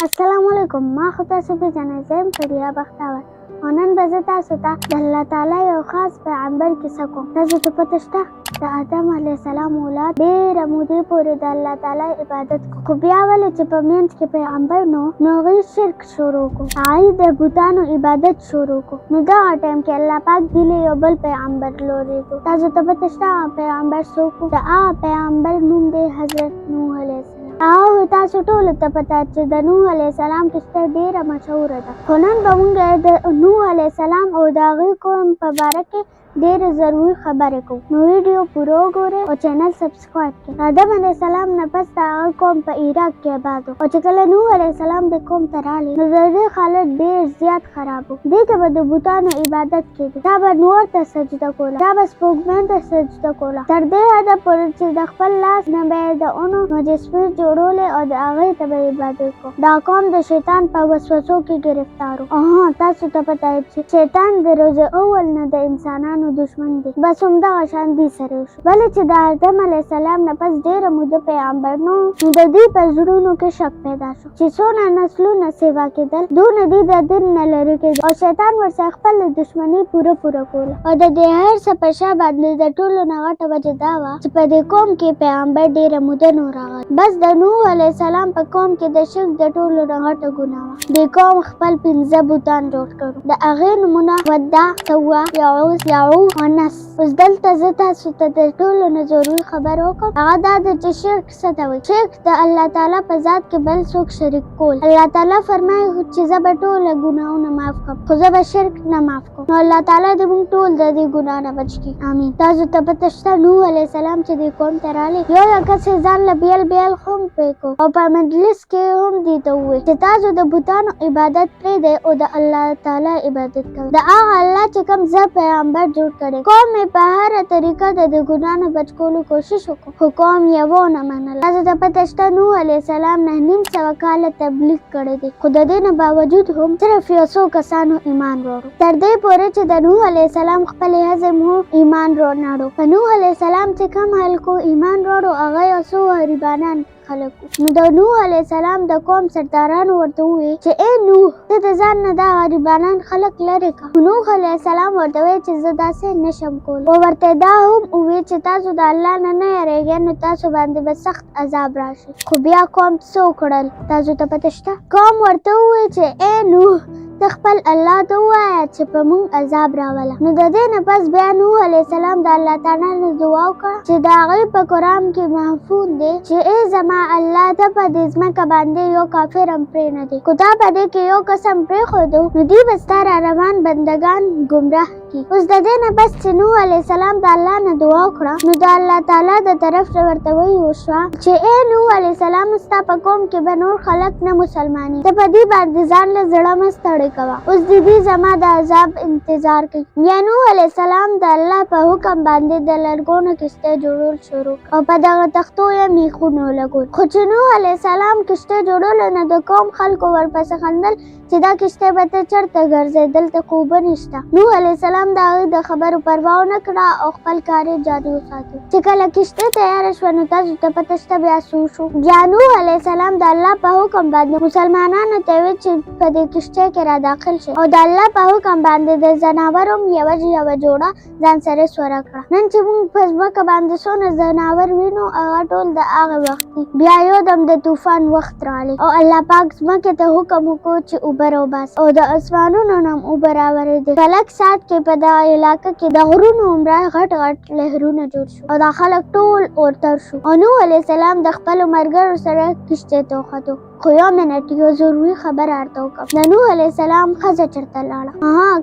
السلام علیکم. ما خو تاسو پېژنئ، زه یم فریه بختاور او نن به زه تاسو ته د الله تعالی یو خاص پیغمبر کیسه کوم. تاسو ته پته شته د آدم علیه السلام اولاد ډېره مودې پورې د الله تعالی عبادت کوي، خو بیا ولې چې په منځ کې پیغمبر نو هغوی شرک شروع کړو، هغوی د بوتانو عبادت شروع کړو. نو دغه ټایم کې الله پاک دلې یو بل پیغمبر لورېږو. تاسو ته پته شته هغه پیغمبر څوک و؟ د هغه پیغمبر نوم دی حضرت نوح علیه السلام. هغه تاسو ټولو ته پته چې د نوح علیه السلام کیسه ډېره مشهوره ده، خو نن به موږ د نوح علیه السلام او د هغوی قوم په باره کې ډېرې ضروري خبرې کوو. نو ویډیو پوره وګورئ او چینل سبسکرایب کړئ. آدم علیه السلام نه پس د هغه قوم په عراق کې آباد و، او چې کله نوح علیه السلام د قوم ته راغی نو د دې حالت ډېر زیات خراب و. دې کې به د بوتانو عبادت کېده، چا به نور ته سجده کوله، چا به سپوږمۍ ته سجده کوله، تر دې حده پورې چې د خپل لاس نه به یې د اونو مجسمې جوړولې او د هغې ته به عبادت کوو. دا قوم د شیطان په وسوسو کې گرفتار و. تاسو ته پته چې شیطان د روز اول نه د انسانانو دشمن دی. بس همدغه شان دې سره وشو. ولې چې د آدم علیه السلام نه پس ډېره موده پیغمبر نو د دوی په زړونو کې شک پیدا شو چې څونه نسلونه سیوا کېدل، دونه دوی د دین نه لرې کېدل او شیطان ورسره خپل دښمني پوره کوله. او د دې هر څه په شا باندې د ټولو نه غټه وجه دا وه چې په دې قوم کې پیغمبر ډېره موده نو راغلی. بس د نوح علیه السلام په قوم کې د شرک د ټولو نه غټه ګناه وه. دې قوم خپل 15 بوتان جوړ کړو، د هغې نومونه ودع، سوا، یعوث، یعوق او نس. اوس دلته زه تاسو ته د ټولو نه ضروري خبره وکړم، هغه دا ده چې شرک څه ته وایي. شرک د الله تعالی په ذات کې بل څوک شریک کول. الله تعالی فرمایي چې زه به ټوله ګناهونه معاف کړم، خو زه به شرک نه معاف کړم. نو الله تعالی دې موږ ټول د دې ګناه نه بچ کړي، امین. تاسو ته پته شته نوح علیه السلام چې دې قوم ته راغلی، یو کس یې ځان له بیل هم پرېښود او په مجلس کې هم دې ته وویل چې تاسو د بوتانو عبادت پرېږدئ او د الله تعالی عبادت کوئ، د هغه الله چې کوم زه پیغمبر جوړ کړی. قوم یې په هره طریقه د دې ګناه نه بچ کولو کوشش وکړو، خو قوم یې ونه منله. تاسو ته پته شته نوح علیه السلام 900 کاله تبلیغ کړی دی، خو د دې نه باوجود هم صرف یو څو کسانو ایمان راوړو، تر دې پورې چې د نوح علیه السلام خپلې ښځې هم ایمان راوړو. په نوح علیه السلام چې کوم خلکو ایمان راوړو هغه یو څو غریبانان خلک. نو د نوح علیه السلام د قوم سردارانو ورته وویل چې ای نوح، ته د ځان نه دا غریبانان خلک لرې کړه. نوح علیه السلام ورته وویل چې زه داسې نشم کولی، او ورته دا هم وویل چې تاسو د الله نه یېرېږئ نو تاسو باندې به سخت عذاب راشي. خو بیا قوم څه وکړل تاسو ته پته شته؟ قوم ورته وویل چې ای نوح، ته خپل الله ته ووایه چې په موږ عذاب راوله. نو د دې نه پس بیا نوح علیه السلام د الله تعالی نه دعا وکړه چې د هغې په قرآن کې محفوظ دی چې ای زما الله، ته په دې ځمکه باندې یو کافر هم پرېنږدې، خو تا په دې کې یو کس هم پرېښودو نو دوی به ستا را روان بندګان ګمراه کړي. اوس د دې نه بس چې نوح علیه السلام د الله نه دعا وکړه نو د الله تعالی د طرف نه ورته وشوه چې ای نوح علیه السلام، ستا په قوم کې به نور خلک نه مسلمانېږي، ته په دې باندې ځان له زړه مه ستړی کوه، اوس د دې زما د عذاب انتظار کوي. بیا نوح علیه السلام د الله په حکم باندې د لرګونو کښتۍ جوړول شروع او په دغه تختو یې میخونه ولګول. خو چې نوح علیه السلام کښتۍ جوړولو نه د قوم خلکو ورپسې خندل چې دا کښتۍ به ته چېرته ګرځې، دلته خو اوبه نشته. نوح علیه السلام د هغوی د خبرو پروا ونه کړه او خپل کار یې جاري وساتو. چې کله کښتۍ تیاره شوه نو تاسو ته پته شته بیا څه وشو؟ بیا نوح علیه السلام د الله په حکم باندې مسلمانانو ته وویل چې په دې کښتۍ کې را داخل شي، او د الله په حکم باندې د ځناورو هم یوه جوړه ځان سره سوره کړه. نن چې موږ په ځمکه باندې څونه ځناور وینو هغه ټول د هغه وخت دي. بیا یودم د طوفان وخت راغلی او الله پاک ځمکې ته حکم وکړو چې اوبه راوباسي، او د اسمانونو نه هم اوبه راورېدې. په لږ ساعت کې په دغه علاقه کې د غرونو عمره غټ لهرونه جوړ شو او دا خلک ټول اورتر شو. او نوح علیه السلام د خپلو ملګرو سره کښتۍ ته وختو. خو یو منټ، یو ضروري خبره درته وکړم. د نوح علیه السلام ښځه چېرته لاړه؟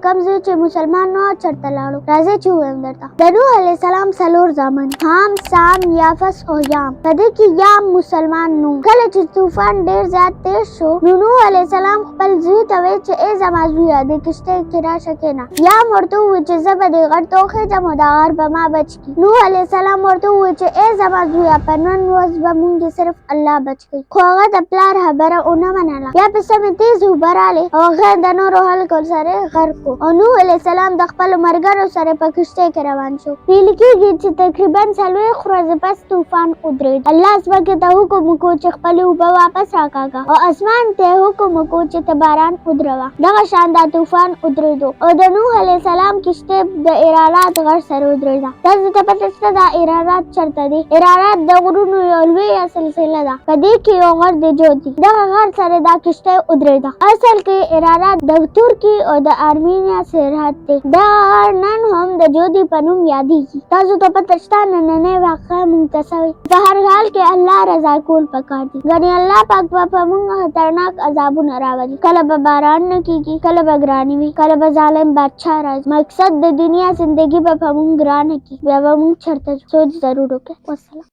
کوم ځای چې مسلمان نه و چېرته لاړو؟ راځئ چې ووایم درته. د نوح علیه السلام 4 زامن، حام، سام، یافس او یام. په دې کې یام مسلمان نو. کله چې طوفان ډېر زیات تیز شو نو نوح علیه السلام خپل زوی ته وویل چې ای زما زویه، د کښتۍ کې راشه کښېنه. یام ورته وویل چې زه به دې غر ته وخېږم او دا غر به ما بچ کړي. نوح علیه السلام ورته وویل چې ای زما زویه، په نن ورځ به موږ صرف الله بچ کړي. خو هغه د پلار خبره ونه منله. بیا په سمې تیز اوبه رالې او هغه د نورو خلکو سره غرق کړو او نوح علیه السلام د خپلو ملګرو سره په کښتۍ کې روان شو. ویل کېږي چې تقریبا 40 ورځې پس طوفان ودرېد. الله ځمکې ته حکم وکړو چې خپلې اوبه واپس راکاږه او اسمان ته یې حکم وکړو چې ته باران ودروه. دغه شان دا طوفان ودرېدو او د نوح علیه السلام کښتۍ د ارارات غر سره ودرېده. تاسو ته پته شته دا ارارات چېرته دي؟ ارارات د غرونو یو لویه سلسله ده. په دې کې یو غر د جود دي. دغه غر سره دا کښتۍ ودرېده. اصل کې ارارات د ترکیې او د ارمینیا سرحد دی. دا غر نن هم د جودي په نوم یادېږي. تاسو ته پته شته نننۍ واقعه موږ ته څه وایي؟ په هر حال کې الله رضا کول پکار دي. ګنې الله پاک به په موږ خطرناک عذابونه راولي. کله به باران نه کېږي، کله به ګراني وي، کله به ظالم بادشاه راځي. مقصد د دنیا زندګي به په موږ ګرانه کړي. بیا به موږ چېرته ځو؟ سوچ ضرور وکړئ. والسلام.